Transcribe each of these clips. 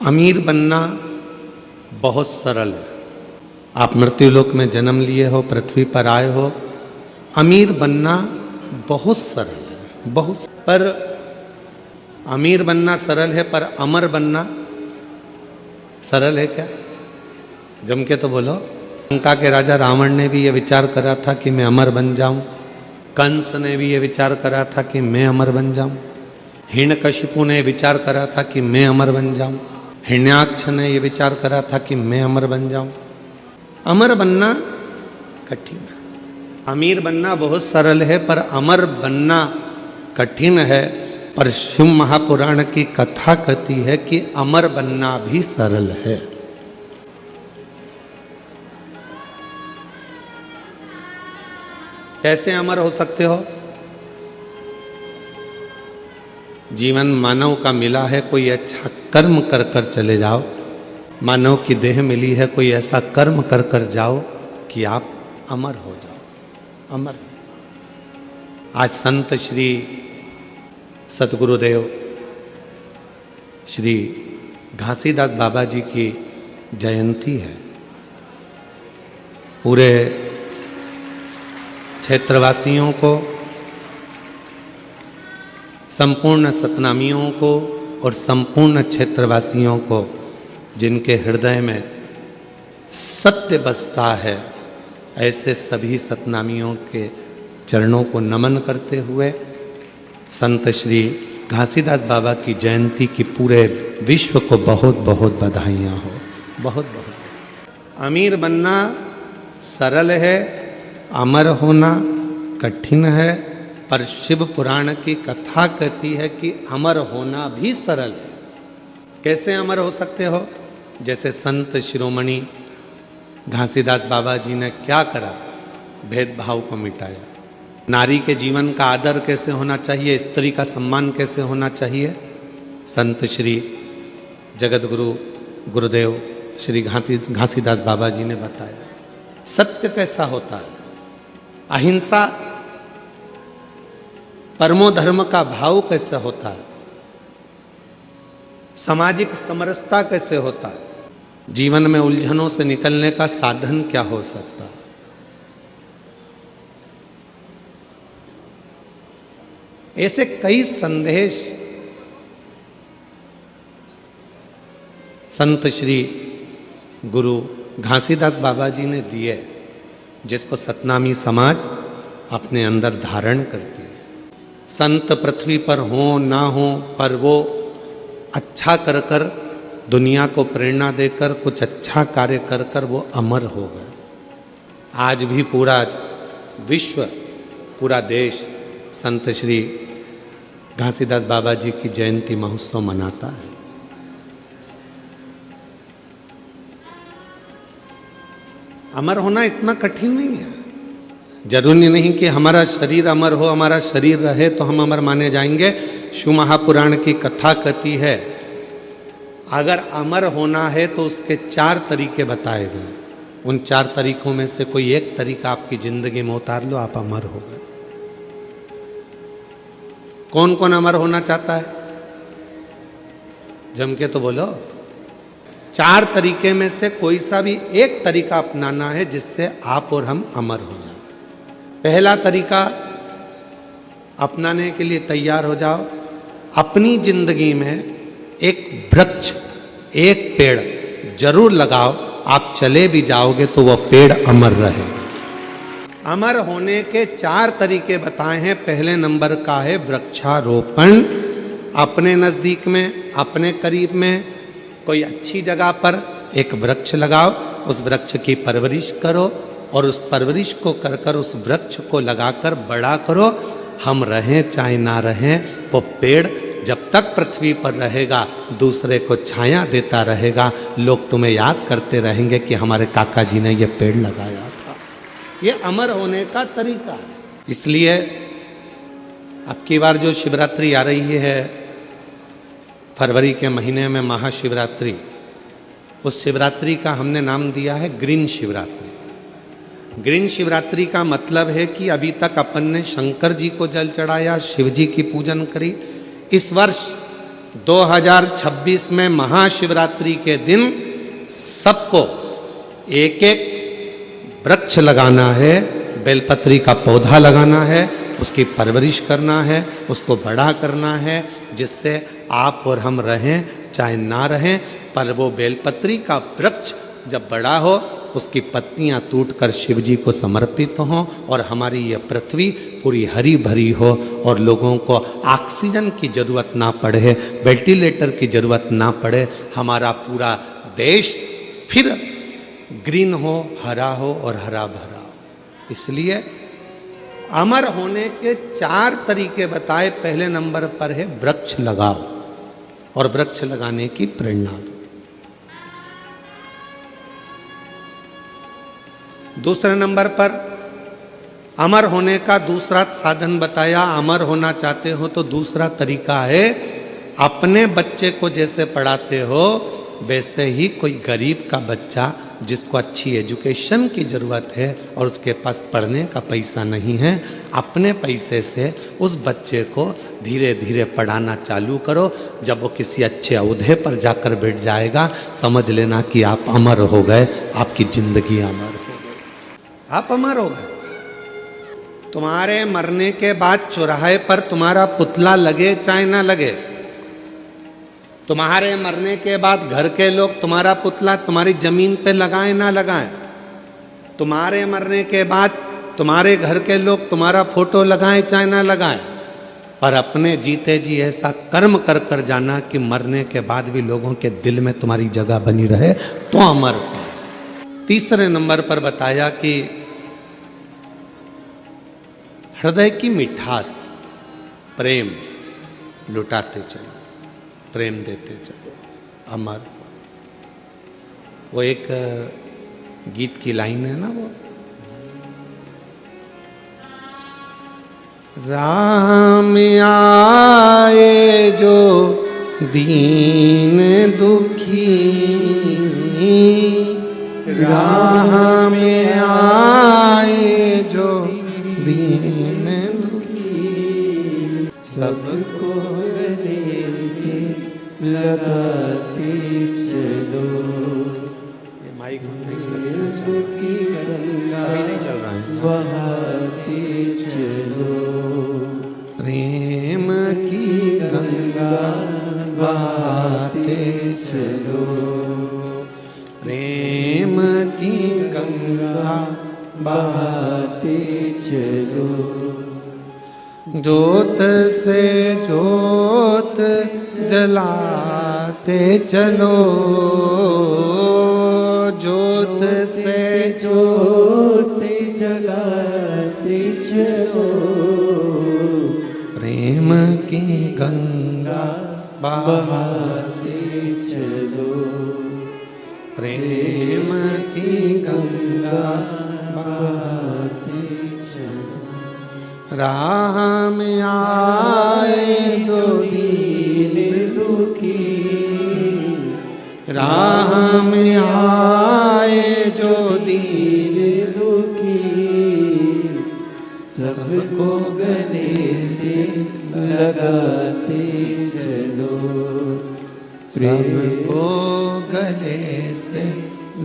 अमीर बनना बहुत सरल है। आप मृत्युलोक में जन्म लिए हो, पृथ्वी पर आए हो, अमीर बनना बहुत सरल है, बहुत। पर अमीर बनना सरल है, पर अमर बनना सरल है क्या? जम के तो बोलो। लंका के राजा रावण ने भी ये विचार करा था कि मैं अमर बन जाऊं। कंस ने भी ये विचार करा था कि मैं अमर बन जाऊं। हिरण्यकशिपु ने विचार करा था कि मैं अमर बन जाऊं। हिरण्याक्ष ने ये विचार करा था कि मैं अमर बन जाऊं। अमर बनना कठिन है। अमीर बनना बहुत सरल है, पर अमर बनना कठिन है। पर शिव महापुराण की कथा कहती है कि अमर बनना भी सरल है। कैसे अमर हो सकते हो? जीवन मानव का मिला है, कोई अच्छा कर्म कर कर चले जाओ। मानव की देह मिली है, कोई ऐसा कर्म कर कर जाओ कि आप अमर हो जाओ। अमर। आज संत श्री सतगुरुदेव श्री घासीदास बाबा जी की जयंती है। पूरे क्षेत्रवासियों को, संपूर्ण सतनामियों को और संपूर्ण क्षेत्रवासियों को जिनके हृदय में सत्य बसता है, ऐसे सभी सतनामियों के चरणों को नमन करते हुए संत श्री घासीदास बाबा की जयंती की पूरे विश्व को बहुत बहुत बधाइयाँ हो। बहुत बहुत। अमीर बनना सरल है, अमर होना कठिन है। पर शिव पुराण की कथा कहती है कि अमर होना भी सरल है। कैसे अमर हो सकते हो? जैसे संत शिरोमणि घासीदास बाबा जी ने क्या करा? भेदभाव को मिटाया। नारी के जीवन का आदर कैसे होना चाहिए, स्त्री का सम्मान कैसे होना चाहिए, संत श्री जगत गुरु गुरुदेव श्री घासीदास बाबा जी ने बताया। सत्य कैसा होता है, अहिंसा परमो धर्म का भाव कैसे होता है, सामाजिक समरसता कैसे होता है, जीवन में उलझनों से निकलने का साधन क्या हो सकता है। ऐसे कई संदेश संत श्री गुरु घासीदास बाबा जी ने दिए, जिसको सतनामी समाज अपने अंदर धारण करती है। संत पृथ्वी पर हो ना हो, पर वो अच्छा कर कर दुनिया को प्रेरणा देकर कुछ अच्छा कार्य कर कर वो अमर हो गए। आज भी पूरा विश्व, पूरा देश संत श्री घासीदास बाबा जी की जयंती महोत्सव मनाता है। अमर होना इतना कठिन नहीं है। जरूरी नहीं कि हमारा शरीर अमर हो, हमारा शरीर रहे तो हम अमर माने जाएंगे। शिव महापुराण की कथा कहती है अगर अमर होना है तो उसके 4 तरीके बताए गए। उन 4 तरीकों में से कोई एक तरीका आपकी जिंदगी में उतार लो, आप अमर हो गए। कौन कौन अमर होना चाहता है? जम के तो बोलो। 4 तरीके में से कोई सा भी एक तरीका अपनाना है जिससे आप और हम अमर हो जाए। पहला तरीका अपनाने के लिए तैयार हो जाओ। अपनी जिंदगी में एक वृक्ष, एक पेड़ जरूर लगाओ। आप चले भी जाओगे तो वह पेड़ अमर रहेगा। अमर होने के 4 तरीके बताए हैं। पहले नंबर का है वृक्षारोपण। अपने नजदीक में, अपने करीब में कोई अच्छी जगह पर एक वृक्ष लगाओ, उस वृक्ष की परवरिश करो और उस परवरिश को कर कर उस वृक्ष को लगाकर बड़ा करो। हम रहें चाहे ना रहें, वो पेड़ जब तक पृथ्वी पर रहेगा दूसरे को छाया देता रहेगा। लोग तुम्हें याद करते रहेंगे कि हमारे काका जी ने ये पेड़ लगाया था। ये अमर होने का तरीका है। इसलिए अब की बार जो शिवरात्रि आ रही है, फरवरी के महीने में महाशिवरात्रि, उस शिवरात्रि का हमने नाम दिया है ग्रीन शिवरात्रि। ग्रीन शिवरात्रि का मतलब है कि अभी तक अपन ने शंकर जी को जल चढ़ाया, शिव जी की पूजन करी। इस वर्ष 2026 में महाशिवरात्रि के दिन सबको एक एक वृक्ष लगाना है, बेलपत्री का पौधा लगाना है, उसकी परवरिश करना है, उसको बड़ा करना है, जिससे आप और हम रहें चाहे ना रहें, पर वो बेलपत्री का वृक्ष जब बड़ा हो उसकी पत्तियां टूटकर शिव जी को समर्पित हों और हमारी ये पृथ्वी पूरी हरी भरी हो और लोगों को ऑक्सीजन की जरूरत ना पड़े, वेंटिलेटर की जरूरत ना पड़े, हमारा पूरा देश फिर ग्रीन हो, हरा हो और हरा भरा हो। इसलिए अमर होने के 4 तरीके बताए। पहले नंबर पर है वृक्ष लगाओ और वृक्ष लगाने की प्रेरणा दो। दूसरे नंबर पर अमर होने का दूसरा साधन बताया। अमर होना चाहते हो तो दूसरा तरीका है, अपने बच्चे को जैसे पढ़ाते हो वैसे ही कोई गरीब का बच्चा जिसको अच्छी एजुकेशन की ज़रूरत है और उसके पास पढ़ने का पैसा नहीं है, अपने पैसे से उस बच्चे को धीरे धीरे पढ़ाना चालू करो। जब वो किसी अच्छे ओहदे पर जाकर बैठ जाएगा, समझ लेना कि आप अमर हो गए, आपकी जिंदगी अमर हो गई, आप अमर हो गए। तुम्हारे मरने के बाद चौराहे पर तुम्हारा पुतला लगे चाहे ना लगे, तुम्हारे मरने के बाद घर के लोग तुम्हारा पुतला तुम्हारी जमीन पे लगाएं ना लगाएं, तुम्हारे मरने के बाद तुम्हारे घर के लोग तुम्हारा फोटो लगाएं चाहे ना लगाएं, पर अपने जीते जी ऐसा कर्म कर कर जाना कि मरने के बाद भी लोगों के दिल में तुम्हारी जगह बनी रहे, तो अमर। तीसरे नंबर पर बताया कि हृदय की मिठास, प्रेम लुटाते चलो, प्रेम देते चलो, अमर। वो एक गीत की लाइन है ना, वो राम आए जो दीन दुखी, राम आए जो दीन दुखी, सबको लगाते चलो। ये माइक की गंगा नहीं चल रहा है, बहाते चलो, प्रेम की गंगा बहाते चलो, प्रेम की गंगा बहाते चलो, ज्योत से ज्योत जलाते चलो, ज्योत से ज्योत जलाते चलो, प्रेम की गंगा बहाते चलो, प्रेम की गंगा बहाते चलो, राह में आए जो दीन दुखी, राह में आए जो दीन दुखी, सबको गले से लगाते चलो, सबको गले से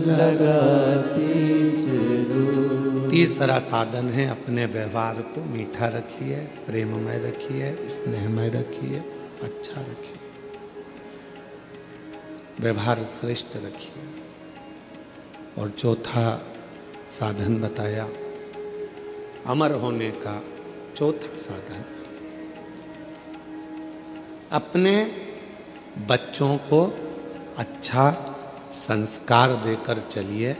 लगाते चलो। तीसरा साधन है, अपने व्यवहार को मीठा रखिए, प्रेममय रखिए, स्नेहमय रखिए, अच्छा रखिए, व्यवहार श्रेष्ठ रखिए। और चौथा साधन बताया, अमर होने का चौथा साधन, अपने बच्चों को अच्छा संस्कार देकर चलिए।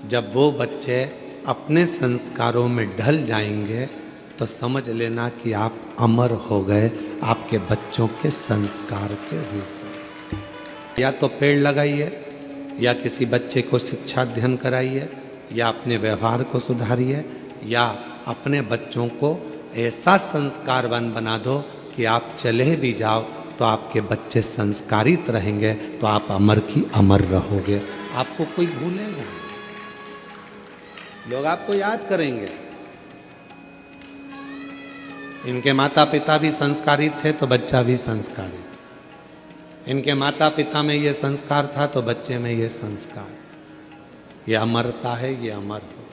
जब वो बच्चे अपने संस्कारों में ढल जाएंगे तो समझ लेना कि आप अमर हो गए, आपके बच्चों के संस्कार के रूप। या तो पेड़ लगाइए, या किसी बच्चे को शिक्षा अध्ययन कराइए, या अपने व्यवहार को सुधारिए, या अपने बच्चों को ऐसा संस्कारवान बना दो कि आप चले भी जाओ तो आपके बच्चे संस्कारित रहेंगे, तो आप अमर की अमर रहोगे। आपको कोई भूलेगा, लोग आपको याद करेंगे। इनके माता पिता भी संस्कारित थे तो बच्चा भी संस्कारित। इनके माता पिता में ये संस्कार था तो बच्चे में ये संस्कार, ये अमरता है, ये अमर हो।